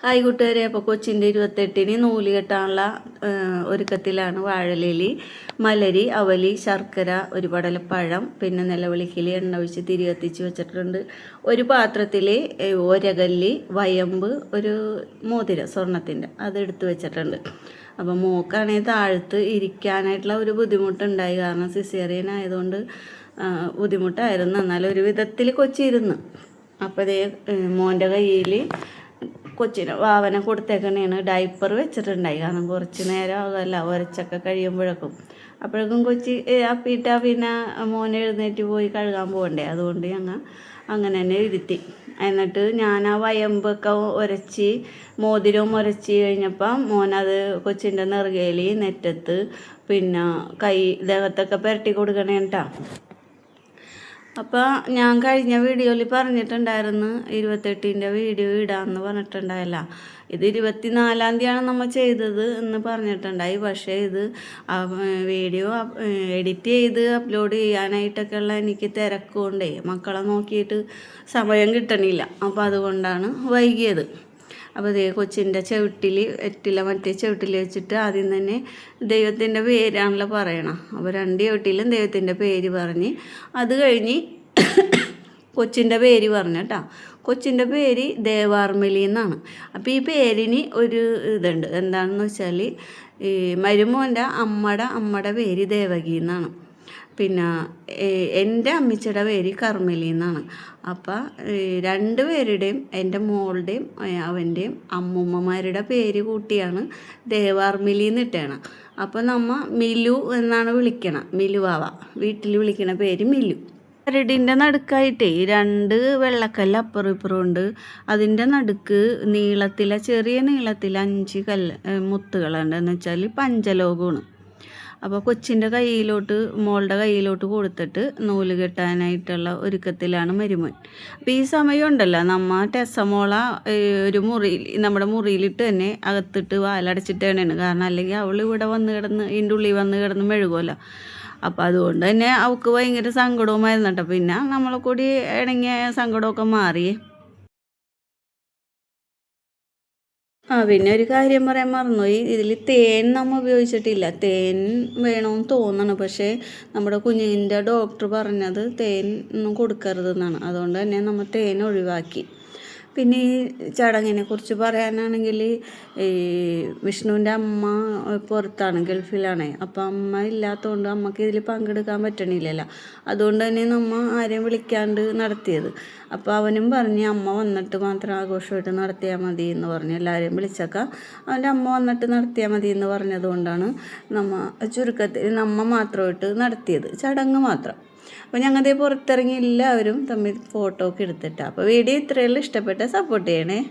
Hi കൂട്ടുകാരെ, അപ്പോൾ കൊച്ചിൻ്റെ 28-ന് നൂല് കെട്ടാനുള്ള ഒരുക്കത്തിലാണ്. വാഴലേലി, മലരി, അവലി, ശർക്കര, ഒരു പടലപ്പഴം, പിന്നെ നിലവിളിക്കലി എണ്ണ ഒഴിച്ച് തിരി കത്തിച്ച് വെച്ചിട്ടുണ്ട്. ഒരു പാത്രത്തിൽ ഒരകല്ലി, വയമ്പ്, ഒരു മോതിരം സ്വർണത്തിൻ്റെ അതെടുത്ത് വെച്ചിട്ടുണ്ട്. അപ്പോൾ മോക്കാണെങ്കിൽ താഴത്ത് ഇരിക്കാനായിട്ടുള്ള ഒരു ബുദ്ധിമുട്ടുണ്ടായി. കാരണം സിസേറിയൻ ആയതുകൊണ്ട് ബുദ്ധിമുട്ടായിരുന്നു. എന്നാലും ഒരു വിധത്തിൽ കൊച്ചിരുന്ന്. അപ്പോൾ അതേ മോൻ്റെ കയ്യിൽ കൊച്ചിന് വാവനെ കൊടുത്തേക്കണേണ്. ഡൈപ്പർ വെച്ചിട്ടുണ്ടായി. കാരണം കുറച്ച് നേരം ആകുമല്ല ഒരച്ചൊക്കെ കഴിയുമ്പോഴേക്കും. അപ്പോഴേക്കും കൊച്ചി അപ്പിയിട്ടാ പിന്നെ മോനെ എഴുന്നേറ്റ് പോയി കഴുകാൻ പോകണ്ടേ. അതുകൊണ്ട് ഞങ്ങൾ അങ്ങനെ തന്നെ ഇരുത്തി. എന്നിട്ട് ഞാൻ ആ വയമ്പൊക്കെ ഉരച്ച് മോതിരവും ഉരച്ച് കഴിഞ്ഞപ്പം മോനത് കൊച്ചിൻ്റെ നെറുകയിൽ, നെറ്റത്ത്, പിന്നെ കൈ ദേഹത്തൊക്കെ പുരട്ടി കൊടുക്കണേ കേട്ടോ. അപ്പോൾ ഞാൻ കഴിഞ്ഞ വീഡിയോയിൽ പറഞ്ഞിട്ടുണ്ടായിരുന്നു 28-ൻ്റെ വീഡിയോ ഇടാമെന്ന് പറഞ്ഞിട്ടുണ്ടായല്ല. ഇത് 24-ാം തീയതിയാണ് നമ്മൾ ചെയ്തത് എന്ന് പറഞ്ഞിട്ടുണ്ടായി. പക്ഷേ ഇത് വീഡിയോ എഡിറ്റ് ചെയ്ത് അപ്ലോഡ് ചെയ്യാനായിട്ടൊക്കെയുള്ള എനിക്ക് തിരക്കുകൊണ്ടേ മക്കളെ നോക്കിയിട്ട് സമയം കിട്ടണില്ല. അപ്പോൾ അതുകൊണ്ടാണ് വൈകിയത്. അപ്പോൾ ദേ കൊച്ചിൻ്റെ മറ്റേ ചവിട്ടിൽ വെച്ചിട്ട് ആദ്യം തന്നെ ദൈവത്തിൻ്റെ പേരാണല്ലോ പറയണം. അപ്പോൾ 2 ചവിട്ടിലും ദൈവത്തിൻ്റെ പേര് പറഞ്ഞ് അത് കഴിഞ്ഞ് കൊച്ചിൻ്റെ പേര് പറഞ്ഞു കേട്ടോ. കൊച്ചിൻ്റെ പേര് ദേവാർമിലി എന്നാണ്. അപ്പോൾ ഈ പേരിന് ഒരു ഇതുണ്ട്. എന്താണെന്ന് വെച്ചാൽ ഈ മരുമോൻ്റെ അമ്മയുടെ പേര് ദേവകി എന്നാണ്. പിന്നെ എൻ്റെ അമ്മച്ചിയുടെ പേര് കർമ്മലി എന്നാണ്. അപ്പം 2 പേരുടെയും എൻ്റെ മോളുടെയും അവൻ്റെയും അമ്മൂമ്മമാരുടെ പേര് കൂട്ടിയാണ് ദേവാർമിലി എന്നിട്ടാണ്. അപ്പോൾ നമ്മൾ മിലു എന്നാണ് വിളിക്കണം. മിലുവാവ വീട്ടിൽ വിളിക്കണ പേര് മിലു. കരടിൻ്റെ നടുക്കായിട്ടേ 2 വെള്ളക്കല്ല് അപ്പുറം ഇപ്പുറം ഉണ്ട്. അതിൻ്റെ നടുക്ക് ചെറിയ നീളത്തിൽ 5 മുത്തുകളുണ്ട്. എന്ന് വെച്ചാൽ പഞ്ചലോകമാണ്. അപ്പോൾ കൊച്ചിൻ്റെ മോളുടെ കയ്യിലോട്ട് കൊടുത്തിട്ട് നൂല് കെട്ടാനായിട്ടുള്ള ഒരുക്കത്തിലാണ് മരുമോൻ. അപ്പോൾ ഈ സമയം ഉണ്ടല്ലോ, ടെസ്സമോള ഒരു നമ്മുടെ മുറിയിലിട്ട് തന്നെ അകത്തിട്ട് വാലടച്ചിട്ടാണ്. കാരണം അല്ലെങ്കിൽ അവൾ ഇവിടെ ഇതിൻ്റെ ഉള്ളിൽ വന്ന് കിടന്ന് മെഴുകുമല്ലോ. അപ്പോൾ അതുകൊണ്ട് തന്നെ അവൾക്ക് ഭയങ്കര സങ്കടവുമായിരുന്നു കേട്ടോ. പിന്നെ നമ്മളെ കൂടി ഇണങ്ങിയ സങ്കടമൊക്കെ മാറിയേ. പിന്നെ ഒരു കാര്യം പറയാൻ മറന്നുപോയി. ഇതിൽ തേൻ നമ്മൾ ഉപയോഗിച്ചിട്ടില്ല. തേൻ വേണമെന്ന് തോന്നണം. പക്ഷേ നമ്മുടെ കുഞ്ഞിൻ്റെ ഡോക്ടർ പറഞ്ഞത് തേൻ ഒന്നും കൊടുക്കരുതെന്നാണ്. അതുകൊണ്ട് തന്നെ നമ്മൾ തേൻ ഒഴിവാക്കി. പിന്നെ ഈ ചടങ്ങിനെ കുറിച്ച് പറയാനാണെങ്കിൽ ഈ വിഷ്ണുവിൻ്റെ അമ്മ പുറത്താണ്, ഗൾഫിലാണ്. അപ്പോൾ അമ്മ ഇല്ലാത്തതുകൊണ്ട് അമ്മക്ക് ഇതിൽ പങ്കെടുക്കാൻ പറ്റണില്ലല്ലോ. അതുകൊണ്ട് തന്നെ നമ്മൾ ആരെയും വിളിക്കാണ്ട് നടത്തിയത്. അപ്പോൾ അവനും പറഞ്ഞ് അമ്മ വന്നിട്ട് മാത്രം ആഘോഷമായിട്ട് നടത്തിയാൽ മതി എന്ന് പറഞ്ഞ് എല്ലാവരെയും വിളിച്ചൊക്കെ അവൻ്റെ അമ്മ വന്നിട്ട് നടത്തിയാൽ മതി എന്ന് പറഞ്ഞതുകൊണ്ടാണ് ചുരുക്കത്തിൽ മാത്രമായിട്ട് നടത്തിയത്, ചടങ്ങ് മാത്രം. അപ്പോൾ ഞങ്ങളുടെ പുറത്തിറങ്ങി എല്ലാവരും തമ്മിൽ ഫോട്ടോ ഒക്കെ എടുത്തിട്ടാണ്. അപ്പോൾ വീഡിയോ ഇത്രയെല്ലാം ഇഷ്ടപ്പെട്ട സപ്പോർട്ട് ചെയ്യണേ.